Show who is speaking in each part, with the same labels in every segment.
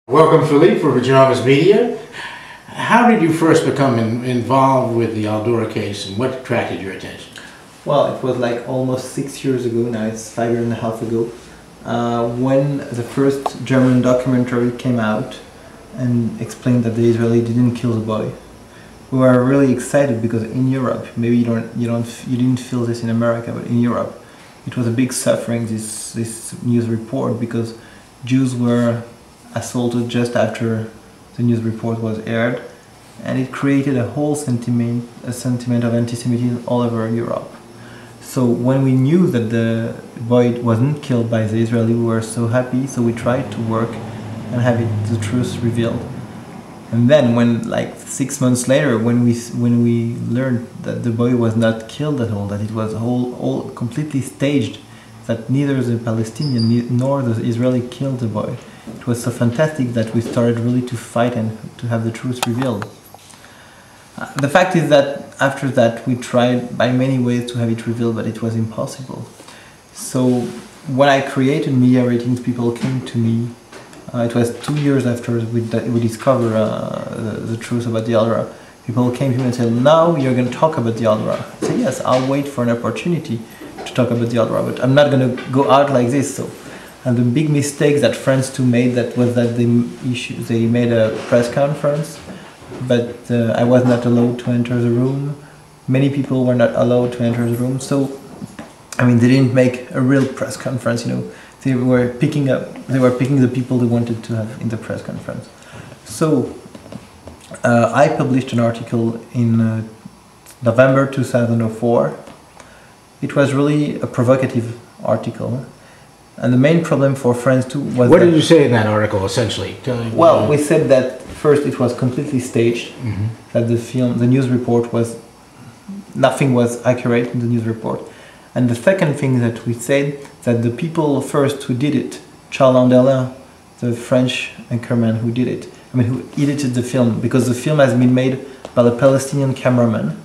Speaker 1: Welcome, Philippe, for Pajamas Media. How did you first become involved with the Durah case, and what attracted your attention?
Speaker 2: Well, it was like almost 6 years ago, now it's 5.5 years ago, when the first German documentary came out and explained that the Israeli didn't kill the boy. We were really excited because in Europe, maybe you didn't feel this in America, but in Europe, it was a big suffering, this news report, because Jews were assaulted just after the news report was aired, and it created a whole sentiment of anti-Semitism all over Europe. So when we knew that the boy wasn't killed by the Israeli, we were so happy, so we tried to work and have the truth revealed. And then when, like 6 months later, when we learned that the boy was not killed at all, that it was all completely staged, that neither the Palestinian nor the Israeli killed the boy, it was so fantastic that we started really to fight and to have the truth revealed. The fact is that after that we tried by many ways to have it revealed, but it was impossible. So when I created Media Ratings, people came to me. It was 2 years after we discovered the truth about the Durah. People came to me and said, "Now you're going to talk about the Durah." I said, "Yes, I'll wait for an opportunity to talk about the Durah, but I'm not going to go out like this." So. And the big mistake that France 2 made was that they made a press conference, but I was not allowed to enter the room. Many people were not allowed to enter the room. So, I mean, they didn't make a real press conference. They were picking the people they wanted to have in the press conference. So, I published an article in November 2004. It was really a provocative article. And the main problem for France 2 was...
Speaker 1: What did you say in that article, essentially?
Speaker 2: Well, we said that first it was completely staged, that the news report nothing was accurate in the news report. And the second thing that we said, that the people first who did it, Charles Landerlin, the French anchorman who did it, who edited the film, because the film has been made by a Palestinian cameraman.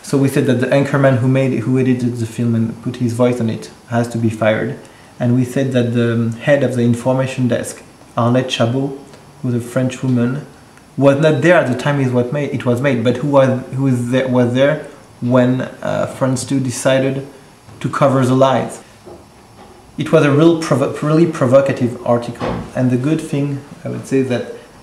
Speaker 2: So we said that the anchorman who edited the film and put his voice on it has to be fired. And we said that the head of the information desk, Arlette Chabot, who was a French woman, was not there at the time it was made, but who was there when France 2 decided to cover the lies. It was a really provocative article, and the good thing, I would say,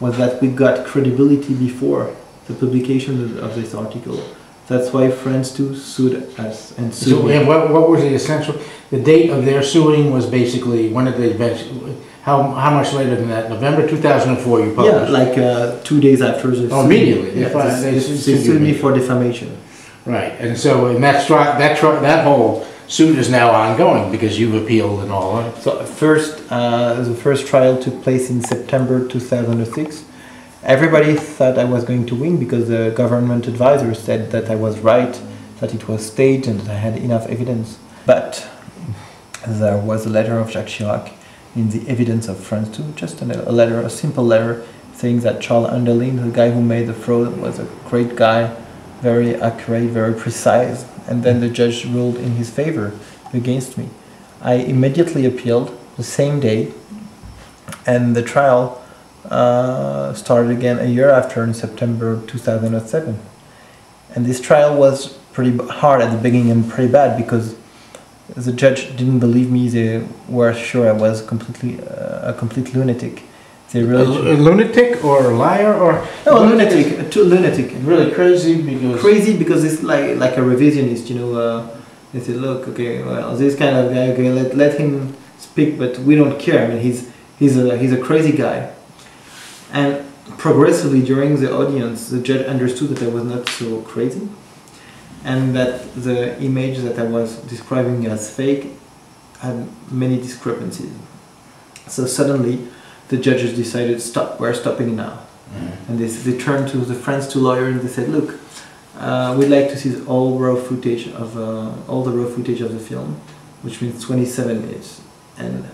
Speaker 2: was that we got credibility before the publication of this article. That's why France 2 sued us and sued me.
Speaker 1: And what was the essential? The date of their suing was basically when did they eventually? How much later than that? November 2004. You published.
Speaker 2: Yeah, like 2 days after.
Speaker 1: Oh, immediately.
Speaker 2: Yeah, they sued me for defamation.
Speaker 1: Right, and so that whole suit is now ongoing because you've appealed and all that.
Speaker 2: So the first trial took place in September 2006. Everybody thought I was going to win because the government advisor said that I was right, that it was staged and that I had enough evidence. But there was a letter of Jacques Chirac in the evidence of France 2, just a simple letter saying that Charles Landerlin, the guy who made the fraud, was a great guy, very accurate, very precise. And then the judge ruled in his favor against me. I immediately appealed the same day, and the trial started again a year after, in September 2007. And this trial was pretty hard at the beginning and pretty bad because the judge didn't believe me. They were sure I was a complete lunatic. They really
Speaker 1: a lunatic or a liar or
Speaker 2: no, a lunatic, lunatic.
Speaker 1: Really crazy
Speaker 2: because it's like a revisionist. They say, look, okay, well, this kind of guy, okay, let him speak, but we don't care. I mean, he's a crazy guy. And progressively during the audience, the judge understood that I was not so crazy, and that the image that I was describing as fake had many discrepancies. So suddenly, the judges decided, stop, we're stopping now. And they turned to the France 2 lawyer and they said, look, we'd like to see all the raw footage of the film, which means 27 minutes. And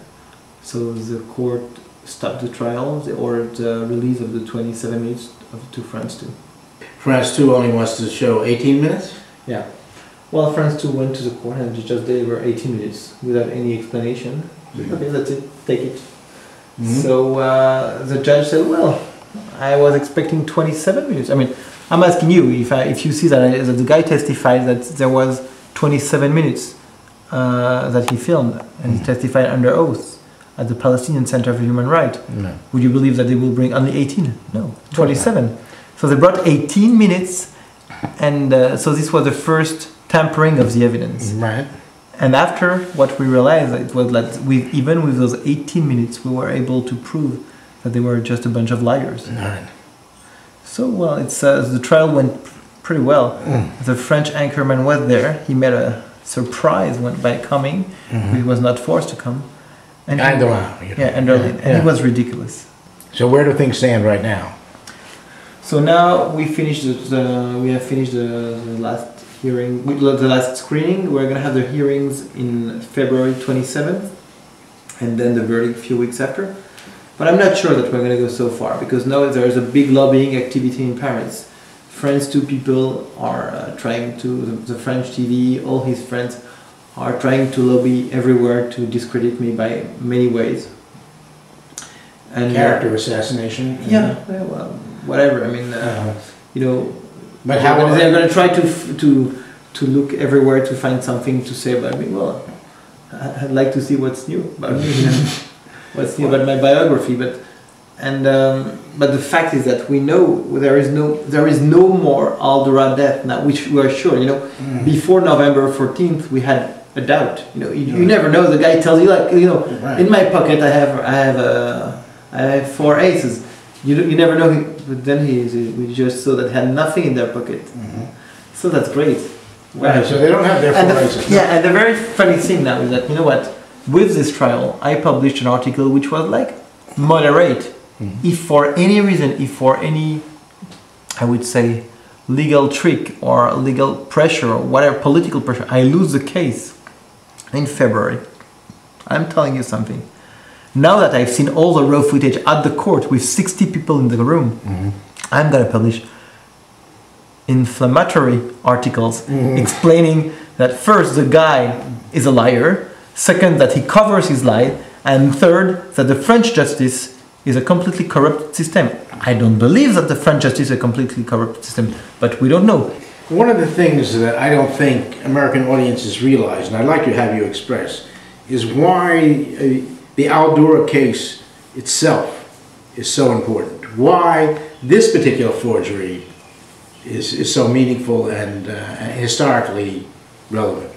Speaker 2: so the court stopped the trial. They ordered the release of the 27 minutes to France 2.
Speaker 1: France 2 only wants to show 18 minutes?
Speaker 2: Yeah. Well, France 2 went to the court and just delivered 18 minutes without any explanation. Okay, that's it, take it. So the judge said, well, I was expecting 27 minutes. I mean, I'm asking you, if you see that the guy testified that there was 27 minutes that he filmed, and he testified under oath at the Palestinian Center for Human Rights,
Speaker 1: No.
Speaker 2: would you believe that they will bring only 18? No, 27. So they brought 18 minutes, and so this was the first tampering of the evidence.
Speaker 1: Right.
Speaker 2: And after what we realized, it was that even with those 18 minutes, we were able to prove that they were just a bunch of liars.
Speaker 1: Right.
Speaker 2: So, well, the trial went pretty well. The French anchorman was there. He made a surprise by coming. He was not forced to come. And he was ridiculous.
Speaker 1: So where do things stand right now?
Speaker 2: So now we have finished the last hearing, the last screening. We're gonna have the hearings in February 27th, and then the verdict a few weeks after. But I'm not sure that we're gonna go so far, because now there is a big lobbying activity in Paris. France 2 people are trying to, the French TV, all his friends are trying to lobby everywhere to discredit me by many ways. And
Speaker 1: Character assassination?
Speaker 2: yeah, well, whatever. I mean, you know,
Speaker 1: But
Speaker 2: they're going to try to look everywhere to find something to say about me. Well, I'd like to see what's new about me, you know, what's new about my biography. But the fact is that we know there is no more Durah death now, which we are sure. You know, before November 14th, we had a doubt. You know, you never know. The guy tells you, like, you know, in my pocket I have 4 aces. You never know. But then we just saw that had nothing in their pocket. So that's great.
Speaker 1: Right, so they don't have their 4 aces.
Speaker 2: Yeah, and the very funny thing now is that, you know what? With this trial, I published an article which was like moderate. If for any reason, I would say, legal trick or legal pressure or whatever, political pressure, I lose the case in February, I'm telling you something. Now that I've seen all the raw footage at the court with 60 people in the room, I'm going to publish inflammatory articles explaining that first, the guy is a liar, second, that he covers his lie, and third, that the French justice is a completely corrupt system. I don't believe that the French justice is a completely corrupt system, but we don't know.
Speaker 1: One of the things that I don't think American audiences realize, and I'd like to have you express, is why the Durah case itself is so important. Why this particular forgery is so meaningful and historically relevant.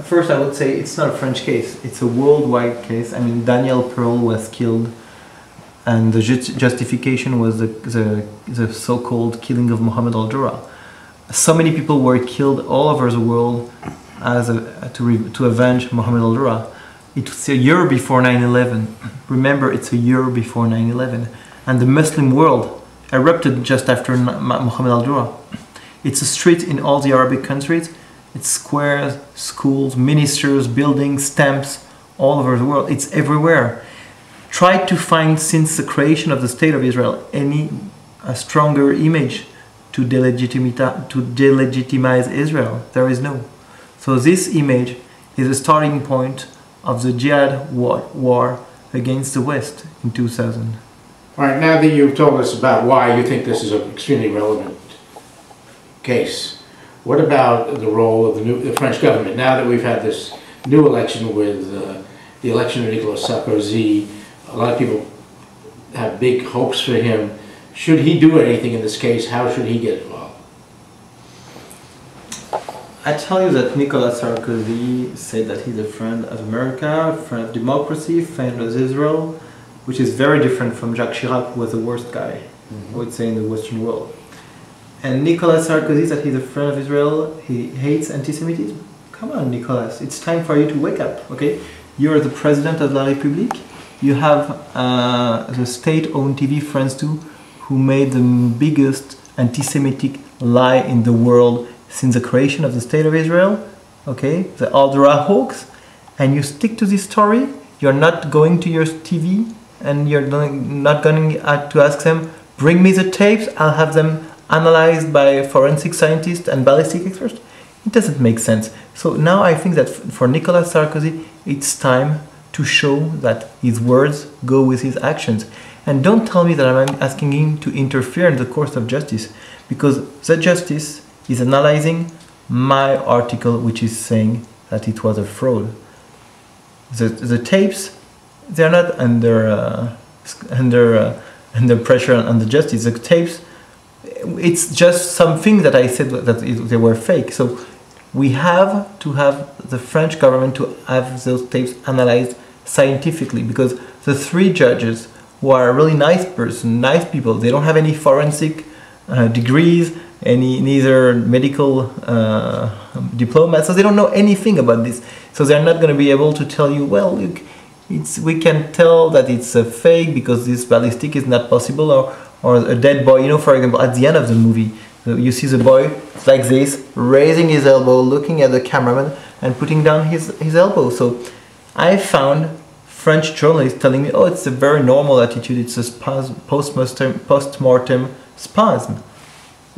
Speaker 2: First, I would say it's not a French case. It's a worldwide case. I mean, Daniel Pearl was killed, and the justification was the so-called killing of Mohammed al-Durah. So many people were killed all over the world to avenge Mohammed al-Durah. It's a year before 9/11. Remember, it's a year before 9/11. And the Muslim world erupted just after Mohammed al-Durah. It's a street in all the Arabic countries. It's squares, schools, ministers, buildings, stamps, all over the world. It's everywhere. Try to find, since the creation of the State of Israel, a stronger image to delegitimize Israel. There is no. So this image is a starting point of the jihad war against the West in 2000.
Speaker 1: All right, now that you've told us about why you think this is an extremely relevant case, what about the role of the French government? Now that we've had this new election with the election of Nicolas Sarkozy, a lot of people have big hopes for him. Should he do anything in this case? How should he get involved?
Speaker 2: I tell you that Nicolas Sarkozy said that he's a friend of America, a friend of democracy, a friend of Israel, which is very different from Jacques Chirac, who was the worst guy, I would say, in the Western world. And Nicolas Sarkozy said he's a friend of Israel, he hates anti-Semitism. Come on, Nicolas, it's time for you to wake up, okay? You're the president of La République. You have the state-owned TV, France 2, who made the biggest anti-Semitic lie in the world since the creation of the State of Israel, okay? The Durah hoax, and you stick to this story. You're not going to your TV, and you're not going to ask them, bring me the tapes, I'll have them analyzed by forensic scientists and ballistic experts. It doesn't make sense. So now I think that for Nicolas Sarkozy, it's time to show that his words go with his actions. And don't tell me that I'm asking him to interfere in the course of justice, because the justice is analyzing my article, which is saying that it was a fraud. The tapes, they're not under pressure on the justice. The tapes, it's just something that I said that they were fake. So we have to have the French government to have those tapes analyzed scientifically, because the three judges, who are really nice people, they don't have any forensic degrees, neither medical diplomas, so they don't know anything about this. So they're not going to be able to tell you, well, look, we can tell that it's a fake because this ballistic is not possible, or a dead boy. You know, for example, at the end of the movie, you see the boy like this, raising his elbow, looking at the cameraman, and putting down his elbow. So I found French journalists telling me, oh, it's a very normal attitude, it's a post-mortem spasm.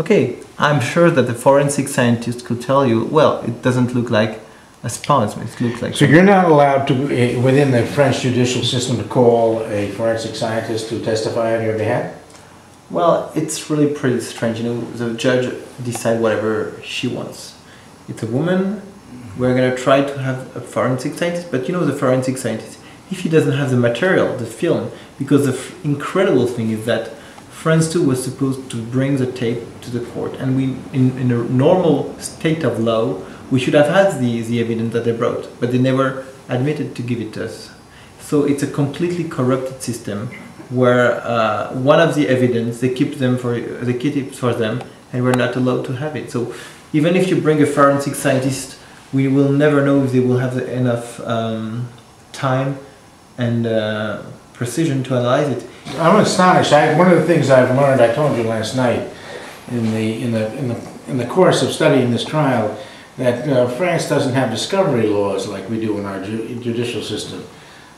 Speaker 2: Okay, I'm sure that the forensic scientist could tell you, well, it doesn't look like a spasm, it looks like...
Speaker 1: So you're not allowed to, within the French judicial system, to call a forensic scientist to testify on your behalf?
Speaker 2: Well, it's really pretty strange. You know, the judge decides whatever she wants. It's a woman, we're going to try to have a forensic scientist, but you know, the forensic scientist, if he doesn't have the material, the film, because the incredible thing is that France 2 was supposed to bring the tape to the court, and we, in a normal state of law, we should have had the evidence that they brought, but they never admitted to give it to us. So it's a completely corrupted system where one of the evidence they keep it for them, and we're not allowed to have it. So even if you bring a forensic scientist, we will never know if they will have enough time and precision to analyze it.
Speaker 1: I'm astonished. One of the things I've learned, I told you last night, in the course of studying this trial, that France doesn't have discovery laws like we do in our judicial system.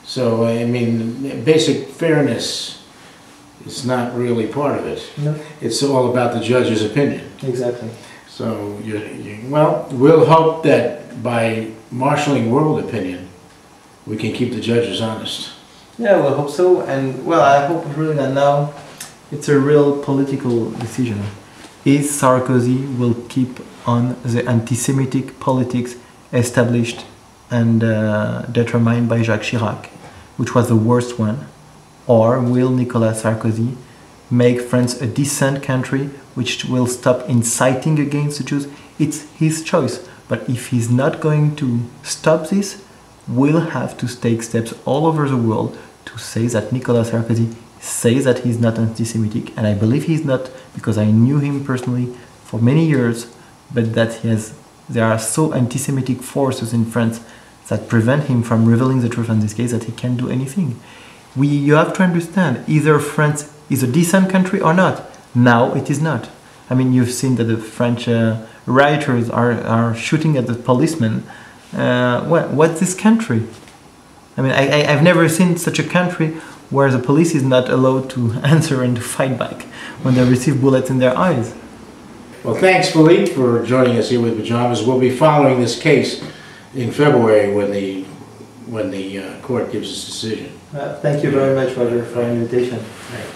Speaker 1: So, I mean, basic fairness is not really part of it.
Speaker 2: No.
Speaker 1: It's all about the judge's opinion.
Speaker 2: Exactly.
Speaker 1: So, well, we'll hope that by marshalling world opinion, we can keep the judges honest.
Speaker 2: Yeah, well, I hope so. And, well, I hope really that now it's a real political decision. Is Sarkozy will keep on the anti-Semitic politics established and determined by Jacques Chirac, which was the worst one, or will Nicolas Sarkozy make France a decent country which will stop inciting against the Jews? It's his choice, but if he's not going to stop this, we'll have to take steps all over the world to say that Nicolas Sarkozy says that he's not anti-Semitic, and I believe he's not, because I knew him personally for many years, but that there are so anti-Semitic forces in France that prevent him from revealing the truth in this case that he can't do anything. You have to understand, either France is a decent country or not. Now it is not. I mean, you've seen that the French rioters are shooting at the policemen. What's this country? I mean, I've never seen such a country where the police is not allowed to answer and to fight back when they receive bullets in their eyes.
Speaker 1: Well, thanks, Philippe, for joining us here with Pajamas. We'll be following this case in February when the court gives its decision.
Speaker 2: Thank you very much, Roger, for the invitation.
Speaker 1: Right.